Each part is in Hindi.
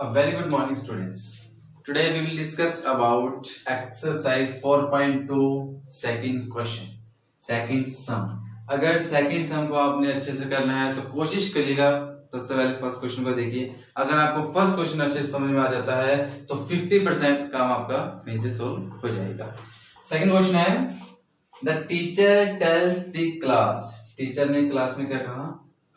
A very good morning, students. Today we will discuss about exercise 4.2 second question, second sum. अगर सेकंड सम को आपने अच्छे से करना है तो कोशिश करिएगा। सबसे पहले फर्स्ट क्वेश्चन को देखिए। अगर आपको फर्स्ट क्वेश्चन अच्छे से समझ में आ जाता है तो 50% काम आपका वहीं से सोल्व हो जाएगा। सेकंड क्वेश्चन है, the teacher tells the class. Teacher ने क्लास में क्या कहा?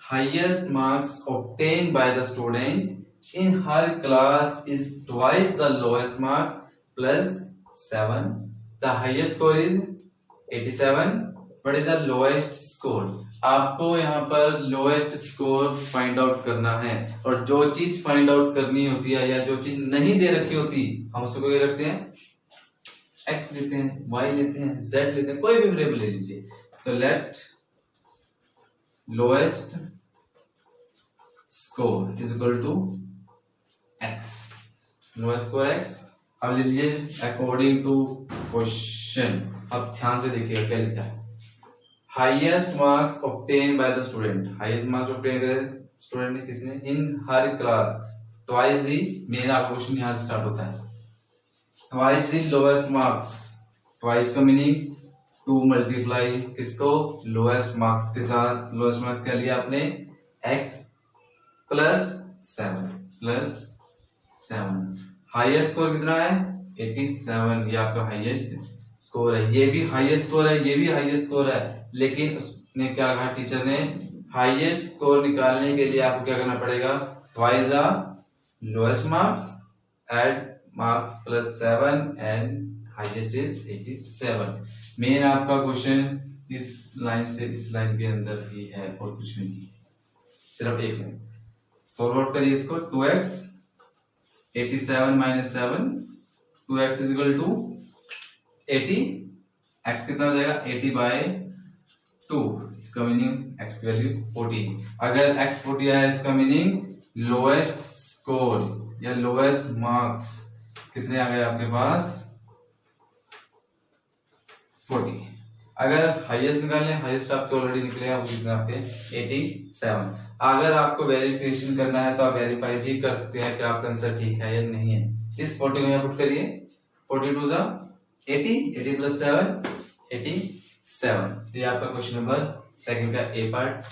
Highest marks obtain by the student in her class is twice the lowest mark plus 7. The highest score is 87. What is the lowest score? आपको यहाँ पर लोएस्ट स्कोर फाइंड आउट करना है, और जो चीज फाइंड आउट करनी होती है या जो चीज नहीं दे रखी होती हम उसको क्या करते हैं? x लेते हैं, y लेते हैं, z लेते हैं, कोई भी वेरिएबल ले लीजिए। तो let lowest score is equal to x, lowest score x। अब ले लीजिए अकॉर्डिंग टू क्वेश्चन। अब ध्यान से देखिएगा क्या लिखा है। Highest marks obtain by the student, highest marks obtain करे स्टूडेंट ने, किसने? इन हर क्लास ट्वाइस दी, मेरा क्वेश्चन यहां से स्टार्ट होता है, ट्वाइस दी लोएस्ट मार्क्स। ट्वाइस का मीनिंग 2 मल्टीप्लाई किसको? लोएस्ट मार्क्स के साथ। लोएस्ट मार्क्स क्या लिया आपने? x plus 7। हाईएस्ट स्कोर कितना है? 87। ये आपका हाईएस्ट स्कोर है। ये भी हाईएस्ट स्कोर है, ये भी हाईएस्ट स्कोर है, लेकिन उसने क्या कहा टीचर ने? हाईएस्ट स्कोर निकालने के लिए आपको क्या करना पड़ेगा? Twice the lowest marks, add marks plus 7 and highest is 87। Main आपका क्वेश्चन इस लाइन से इस लाइन के अंदर ही है और कुछ भी नहीं, सिर्फ एक लाइन। सॉल्व आउट करिए इसको। 2x 87 minus 7, 2x is equal to 80। x कितना हो जाएगा? 80 बाय 2। इसका मीनिंग x की वैल्यू 40। अगर x 40 आया इसका मीनिंग लोएस्ट स्कोर या लोएस्ट मार्क्स कितने आ गए आपके पास? 40। अगर हाईएस्ट निकालने, हाईएस्ट आपके ऑलरेडी निकलेगा, वो कितना आपके 87। अगर आपको वेरिफिकेशन करना है तो आप वेरीफाई भी कर सकते हैं कि आपका आंसर ठीक है या नहीं है। इस 40 को यहाँ पुट करिए। 42 जा 80, 80 प्लस 7 87। ये आपका क्वेश्चन नंबर सेकंड का A part.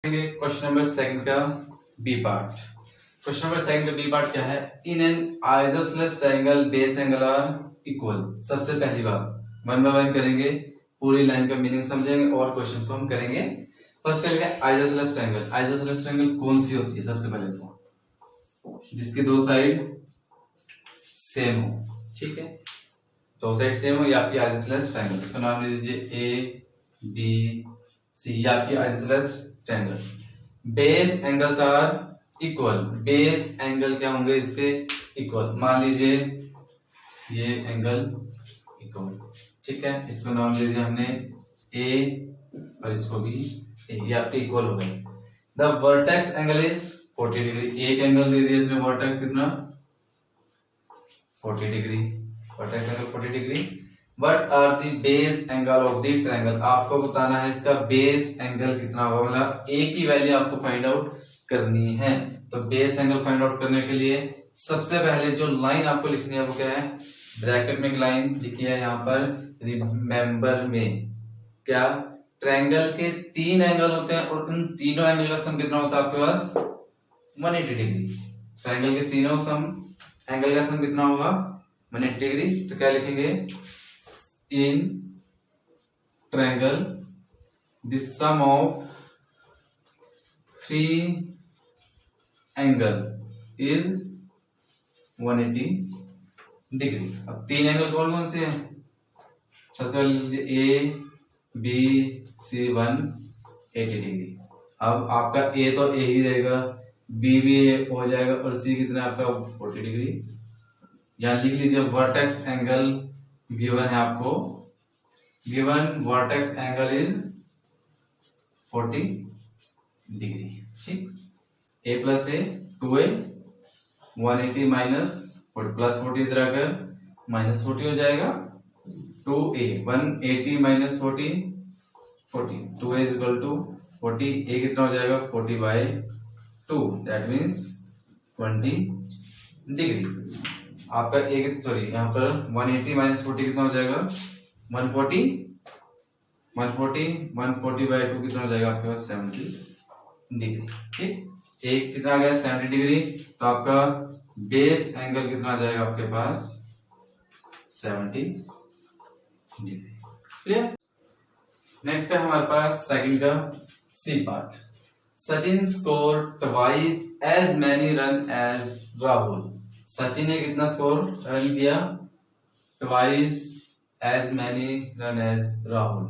Question number second का B part. Question number second का बी पार्ट क्या है? In an isosceles triangle base angle are equal. सबसे पहली बात 1 बाय 1 करेंगे, पूरी लाइन का मीनिंग समझेंगे और क्वेश्चंस को हम करेंगे। फर्स्ट करेंगे आइसोसेलेस ट्रायंगल। आइसोसेलेस ट्रायंगल कौन सी होती है? सबसे पहले तो जिसकी दो साइड सेम हो, ठीक है, दो साइड सेम हो, ये आपकी आइसोसेलेस ट्रायंगल। इसका नाम ले लीजिए ए बी सी, ये आपकी isosceles triangle. Base angles are equal. Base angle क्या होंगे इसके? इक्वल। मान लीजिए ये एंगल इक्वल, ठीक है, इसको नाम दे दिया हमने ए और इसको भी ए, ये आपके इक्वल हो गए। The vertex angle is 40 degree. एक एंगल दे दिया इसने, वर्टेक्स कितना? 40 degree. Vertex angle 40 degree. What are the base angle of the triangle? आपको बताना है इसका बेस एंगल कितना होगा, मतलब ए की वैल्यू आपको फाइंड आउट करनी है। तो बेस एंगल फाइंड आउट करने के लिए सबसे पहले जो लाइन आपको लिखनी है वो क्या है? ब्रैकेट में एक लाइन लिखी है यहाँ पर, रिमेंबर में। क्या? ट्रायंगल के 3 एंगल होते हैं और उन तीनों एंगल का सम कितना होता है आपके पास? 180 डिग्री। ट्रायंगल के तीनों सम एंगल का सम कितना होगा? 180 डिग्री। तो क्या लिखेंगे? In triangle the sum of 3 angle is 180 degree. अब 3 एंगल कौन कौन से हैं? सबसे पहले लीजिए ए बी सी 180 डिग्री। अब आपका ए तो ए ही रहेगा, बी भी ए हो जाएगा और सी कितना आपका 40 डिग्री। यहां लिख लीजिए वर्टेक्स एंगल गिवन है आपको, given vertex angle is 40 degree, ठीक। A plus a 2a 180 minus plus 40 इधर आकर माइनस 40 हो जाएगा। 2a 180 minus 40 40, 2a is equal to 40, a कितना हो जाएगा 40/2, दैट मीन्स 20 डिग्री। आपका एक सॉरी यहाँ पर 180 माइनस 40 कितना हो जाएगा 140, 140/2 कितना हो जाएगा आपके पास 70 डिग्री। ठीक, एक कितना आ गया 70 डिग्री, तो आपका बेस एंगल कितना आ जाएगा आपके पास 70 डिग्री। क्लियर। नेक्स्ट है हमारे पास सेकंड का C part. Sachin score twice as many run as Rahul. Sachin ने कितना स्कोर रन किया twice as many run as Rahul.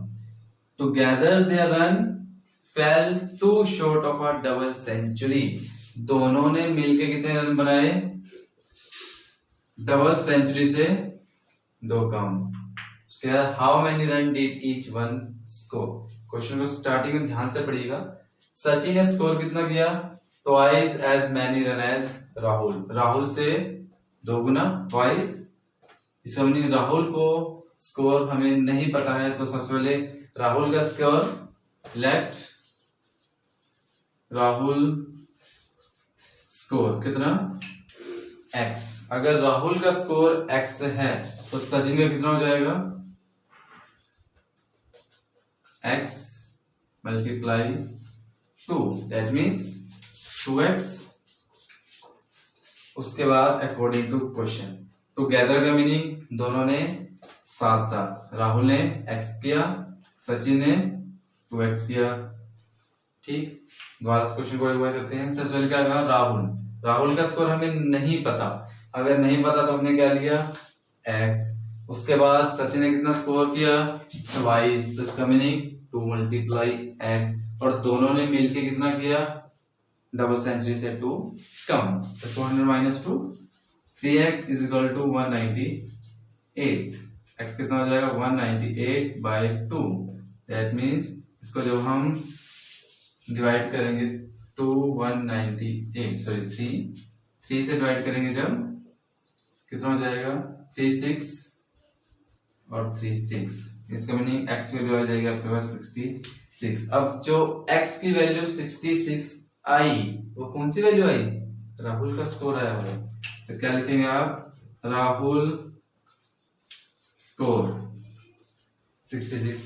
Together their run fell two short of a double century. दोनों ने मिलकर कितने रन बनाए डबल सेंचुरी से 2 कम। उसके बाद how many run did each one score. Question को स्टार्टिंग में ध्यान से पढ़िएगा। सचिन ने स्कोर कितना किया twice as many run as Rahul. Rahul से 2 गुना ट्वाइस। इसमें राहुल को स्कोर हमें नहीं पता है, तो सबसे पहले राहुल का स्कोर लेफ्ट, राहुल स्कोर कितना x। अगर राहुल का स्कोर x है तो सचिन का कितना हो जाएगा x multiply 2, that means 2x। उसके बाद अकॉर्डिंग टू क्वेश्चन टुगेदर का मीनिंग दोनों ने साथ साथ। राहुल ने x किया, सचिन ने 2x किया। ठीक, दोबारा क्वेश्चन को एक बार करते हैं। सबसे पहले क्या कहा राहुल का स्कोर हमें नहीं पता। अगर नहीं पता तो हमने क्या लिया x। उसके बाद सचिन ने कितना स्कोर किया ट्वाइस, तो इसका मीनिंग 2 मल्टीप्लाई x। और दोनों ने मिलके कितना किया डबल सेंचुरी से 2 कम, तो 200 minus 2 3x is equal to 198। x कितना हो जाएगा 198/2, दैट मीन्स इसको जब हम डिवाइड करेंगे 3 से डिवाइड करेंगे जब कितना हो जाएगा 36 और 36। इसका मीनिंग x की वैल्यू आ जाएगी आपके पास 66। अब जो x की वैल्यू 66 आई वो कौन सी वैल्यू आई राहुल का स्कोर आया हुआ, तो क्या लिखेंगे आप राहुल स्कोर 66।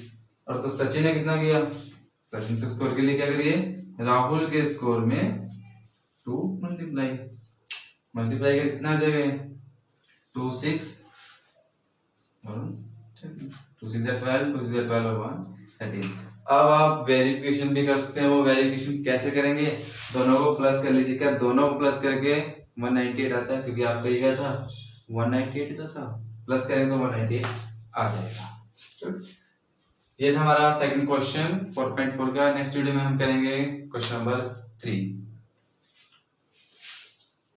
और तो सचिन ने कितना किया, सचिन के स्कोर के लिए क्या करिए राहुल के स्कोर में 2 मल्टीप्लाई कर कितना आ जाएगा 2 6 और 2 6 12, 2 6 12 और 1 13। अब आप वेरिफिकेशन भी कर सकते हैं। वो वेरिफिकेशन कैसे करेंगे, दोनों को प्लस कर लीजिएगा। दोनों को प्लस करके 198 आता है, क्योंकि आपका ये क्या था 198 तो था, प्लस करेंगे तो 198 आ जाएगा। ये था हमारा सेकंड क्वेश्चन 4.4 का। नेक्स्ट वीडियो में हम करेंगे क्वेश्चन नंबर 3।